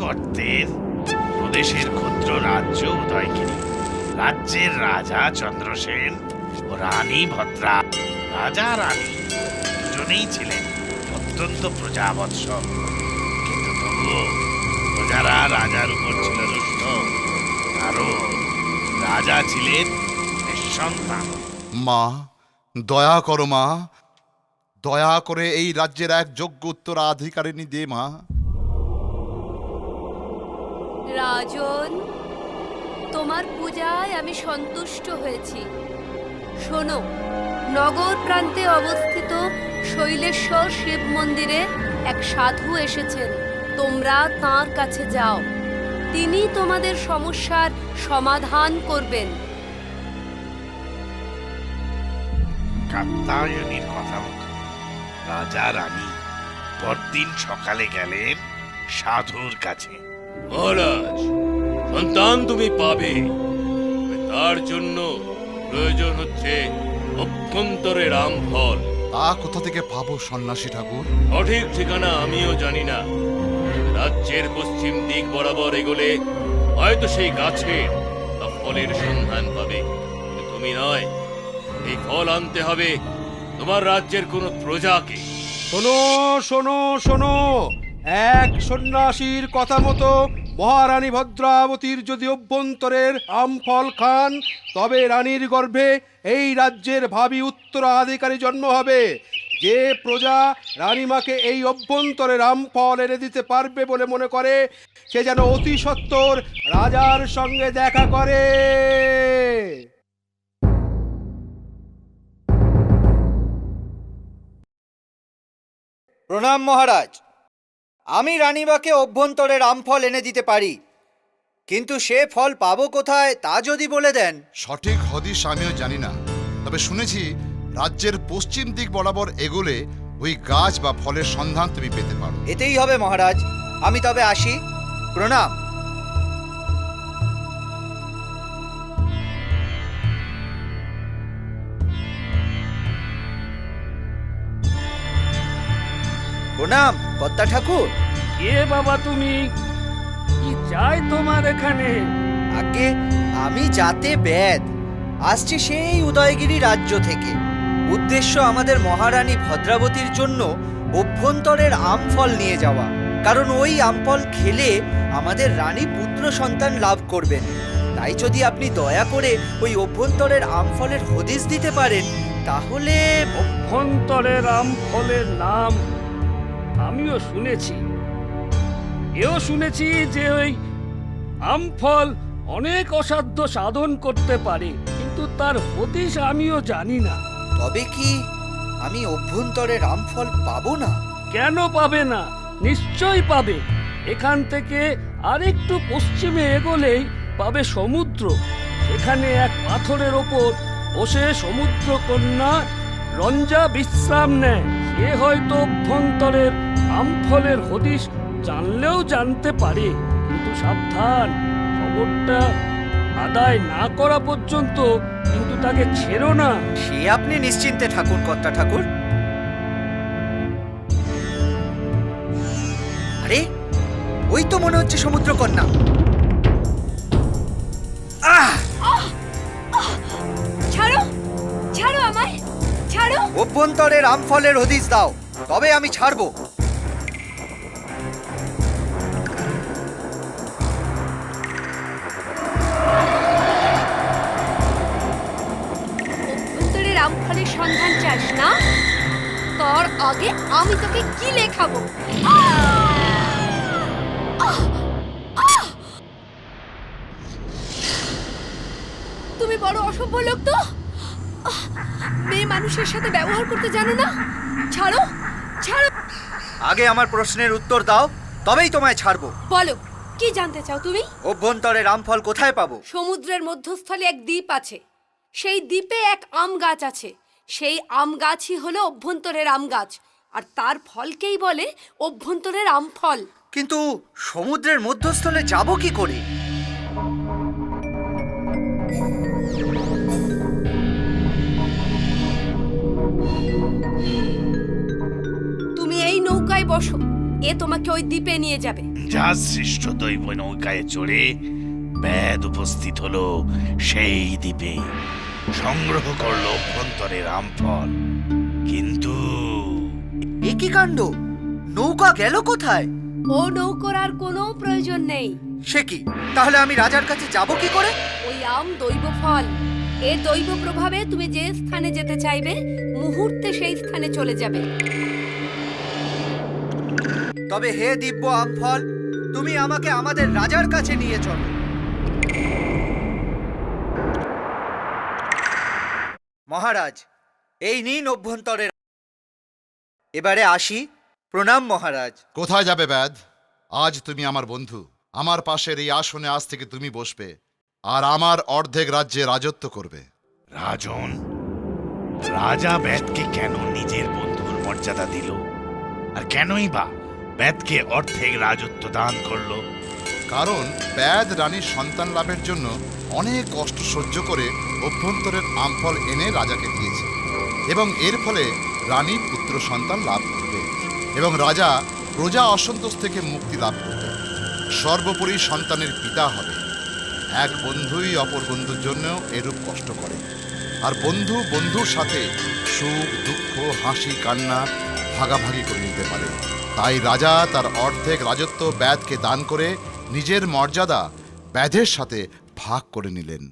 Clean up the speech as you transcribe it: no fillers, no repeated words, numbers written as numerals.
আর্যবর্তের প্রদেশের ক্ষুদ্র রাজ্য উদয়গিরি। রাজ্যের রাজা চন্দ্রসেন ও রানী ভদ্রা। রাজা রানী দুজনেই ছিলেন অত্যন্ত প্রজাবৎসল, কিন্তু তবুও প্রজারা রাজার উপর ছিল রুষ্ট, কারণ রাজা ছিলেন নিঃসন্তান। মা, দয়া করো মা, দয়া করে এই রাজ্যের এক যোগ্য উত্তরাধিকারিণী দে মা। রাজন, তোমার পূজায় আমি সন্তুষ্ট হয়েছি। শোনো, নগর প্রান্তে অবস্থিত শৈলেশ্বর শিব মন্দিরে এক সাধু এসেছেন। তোমরা তাঁর কাছে যাও, তিনি তোমাদের সমস্যার সমাধান করবেন। কাত্যায়নীর কথা মতো রাজা রানী পরদিন সকালে গেলেন সাধুর কাছে। মহারাজ, সন্তান তুমি পাবে, তবে তার জন্য প্রয়োজন হচ্ছে অভ্যন্তরের আমফল। তা কোথা থেকে পাবো সন্ন্যাসী ঠাকুর? সঠিক ঠিকানা আমিও জানি না। রাজ্যের পশ্চিম দিক বরাবর এগোলে হয়তো সেই গাছের তা ফলের সন্ধান পাবে, কিন্তু তুমি নয়। এই ফল আনতে হবে তোমার রাজ্যের কোন প্রজাকে। শোনো শোনো শোনো, এক সন্ন্যাসীর কথা মতো মহারানী ভদ্রাবতীর যদি অভ্যন্তরের আমফল খান, তবে রানীর গর্ভে এই রাজ্যের ভাবী উত্তরাধিকারী জন্ম হবে। যে প্রজা রানীমাকে এই অভ্যন্তরের আমফল এনে দিতে পারবে বলে মনে করে, সে যেন অতি সত্বর রাজার সঙ্গে দেখা করে। প্রণাম মহারাজ। আমি রানীমাকে অভ্যন্তরের আমফল এনে দিতে পারি, কিন্তু সে ফল পাবো কোথায় তা যদি বলে দেন। সঠিক হদিশ আমিও জানি না, তবে শুনেছি রাজ্যের পশ্চিম দিক বরাবর এগোলে ওই গাছ বা ফলের সন্ধান তুমি পেতে পারো। এতেই হবে মহারাজ, আমি তবে আসি। প্রণাম। প্রণাম কর্তা ঠাকুর। কে বাবা তুমি? কি চাই তোমার এখানে? আগে আমি যাতে বেদ আসছি সেই উদয়গিরি রাজ্য থেকে। উদ্দেশ্য আমাদের মহারানী ভদ্রাবতীর জন্য অভ্যন্তরের আমফল নিয়ে যাওয়া, কারণ ওই আমফল খেলে আমাদের রানী পুত্র সন্তান লাভ করবেন। তাই যদি আপনি দয়া করে ওই অভ্যন্তরের আমফলের হদিশ দিতে পারেন তাহলে। অভ্যন্তরের আম ফলের নাম আমিও শুনেছি। এও শুনেছি যে ওই আম ফল অনেক অসাধ্য সাধন করতে পারে, কিন্তু তার হদিশ আমিও জানি না। তবে কি আমি অভ্যন্তরের আমফল পাবো না? কেন পাবে না? নিশ্চয়ই পাবে। এখান থেকে আরেকটু পশ্চিমে এগোলেই পাবে সমুদ্র। সেখানে এক পাথরের ওপর বসে সমুদ্র কন্যা রঞ্জা বিশ্রাম নেয়। সে হয়তো অভ্যন্তরের আমফলের হদিশ জানলেও জানতে পারে, কিন্তু সাবধান, খবরটা আদায় না করা পর্যন্ত কিন্তু তাকে ছেড়ো না। সে আপনি নিশ্চিন্তে থাকুন কর্তা ঠাকুর। আরে ওই তো মনে হচ্ছে সমুদ্রকন্যা। ছাড়ো, ছাড়ো আমায়, ছাড়ো। অভ্যন্তরের আমফলের হদিশ দাও, তবে আমি ছাড়বো। অভ্যন্তরের আমফলের সন্ধান চাস না? তোর আগে আমি তোকে কি লেখাবো। তুমি বড় অসভ্য লোক তো। মেয়ে মানুষের সাথে ব্যবহার করতে জানো না? ছাড়ো, ছাড়ো। আগে আমার প্রশ্নের উত্তর দাও, তবেই তোমায় ছাড়বো। বলো, কি জানতে চাও তুমি? অভ্যন্তরের আমফল কোথায় পাবো? সমুদ্রের মধ্যস্থলে এক দ্বীপ আছে। সেই দ্বীপে এক আম গাছ আছে। সেই আম গাছই হলো অভ্যন্তরের আম গাছ, আর তার ফলকেই বলে অভ্যন্তরের আম ফল। কিন্তু সমুদ্রের মধ্যস্থলে যাব কি করে? তুমি এই নৌকায় বসো, এ তোমাকে ওই দ্বীপে নিয়ে যাবে। যা সৃষ্ট দৈব নৌকায় চড়ে বেদ উপস্থিত হলো সেই দ্বীপে, সংগ্রহ করলো অভ্যন্তরের আমফল। কিন্তু এ কি কাণ্ড! নৌকা গেল কোথায়? ও নৌকোর আর কোনো প্রয়োজন নেই। সে কি, তাহলে আমি রাজার কাছে যাব কি করে? ওই আম দৈব ফল, এর দৈব প্রভাবে তুমি যে স্থানে যেতে চাইবে মুহূর্তে সেই স্থানে চলে যাবে। তবে হে দিব্য আমফল, তুমি আমাকে আমাদের রাজার কাছে নিয়ে চলো। মহারাজ, এই নিন অভ্যন্তরের। এবারে আসি। প্রণাম মহারাজ। কোথায় যাবে ব্যাদ? আজ তুমি আমার বন্ধু। আমার পাশের এই আসনে আজ থেকে তুমি বসবে, আর আমার অর্ধেক রাজ্যে রাজত্ব করবে। রাজন, রাজা বেদকে কেন নিজের বন্ধুর মর্যাদা দিল, আর কেনই বা বেদকে অর্ধেক রাজত্ব দান করলো? কারণ ব্যাদ রানীর সন্তান লাভের জন্য অনেক কষ্ট সহ্য করে অভ্যন্তরের আমফল এনে রাজাকে দিয়েছে, এবং এর ফলে রানী পুত্র সন্তান লাভ করবে এবং রাজা প্রজা অসন্তোষ থেকে মুক্তি লাভ করবে। সর্বোপরি সন্তানের পিতা হবে। এক বন্ধুই অপর বন্ধুর জন্য এরূপ কষ্ট করে, আর বন্ধু বন্ধুর সাথে সুখ দুঃখ হাসি কান্না ভাগাভাগি করে নিতে পারে। তাই রাজা তার অর্ধেক রাজত্ব ব্যাদকে দান করে নিজের মর্যাদা ব্যাধের সাথে ভাগ করে নিলেন।